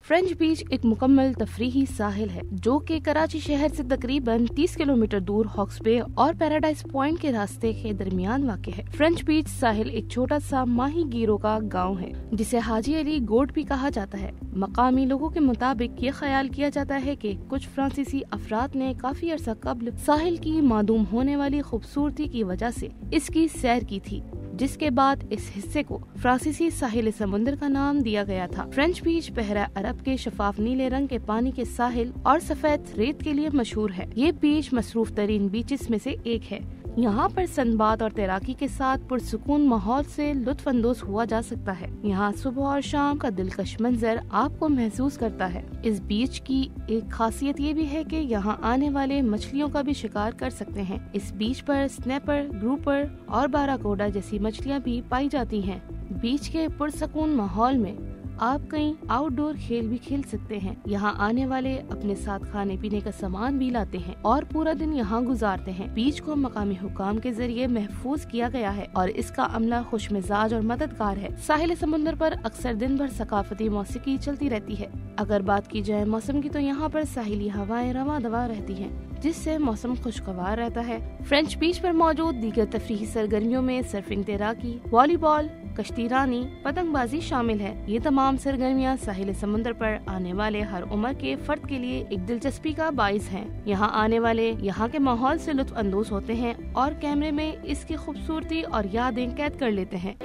French बीच एक मुकम्मल तफरीही साहिल है जो कि कराची शहर से तकरीबन 30 किलोमीटर दूर हॉक्स बे और पैराडाइज पॉइंट के रास्ते के दरमियान वाक़ है। फ्रेंच बीच साहिल एक छोटा सा माही गिरों का गांव है जिसे हाजी अली गोट भी कहा जाता है। मकामी लोगों के मुताबिक ये ख्याल किया जाता है कि कुछ फ्रांसीसी अफराद ने काफी अरसा कब्ल साहिल की मादूम होने वाली खूबसूरती की वजह से इसकी सैर की थी, जिसके बाद इस हिस्से को फ्रांसीसी साहिल समुद्र का नाम दिया गया था। फ्रेंच बीच बहरा अरब के शफाफ नीले रंग के पानी के साहिल और सफेद रेत के लिए मशहूर है। ये बीच मसरूफ तरीन बीचेस में से एक है। यहाँ पर सनबात और तैराकी के साथ पुरसुकून माहौल से लुत्फ अंदोज हुआ जा सकता है। यहाँ सुबह और शाम का दिलकश मंजर आपको महसूस करता है। इस बीच की एक खासियत ये भी है कि यहाँ आने वाले मछलियों का भी शिकार कर सकते हैं। इस बीच पर स्नैपर, ग्रुपर और बाराकोडा जैसी मछलियाँ भी पाई जाती हैं। बीच के पुरसुकून माहौल में आप कई आउटडोर खेल भी खेल सकते हैं। यहाँ आने वाले अपने साथ खाने पीने का सामान भी लाते हैं और पूरा दिन यहाँ गुजारते हैं। बीच को मकामी हुकाम के जरिए महफूज किया गया है और इसका अमला खुश मिजाज और मददगार है। साहिल समुद्र पर अक्सर दिन भर सकाफती मौसीकी चलती रहती है। अगर बात की जाए मौसम की तो यहाँ पर साहिली हवाएं रवा दवा रहती हैं, जिससे मौसम खुशगवार रहता है। फ्रेंच बीच पर मौजूद दीगर तफरीही सरगर्मियों में सर्फिंग, तैराकी, वॉलीबॉल, कश्ती रानी, पतंगबाजी शामिल है। ये तमाम सरगर्मियाँ साहिल समुद्र पर आने वाले हर उम्र के फर्द के लिए एक दिलचस्पी का बाइस हैं। यहाँ आने वाले यहाँ के माहौल से लुत्फ अंदोज होते हैं और कैमरे में इसकी खूबसूरती और यादें कैद कर लेते हैं।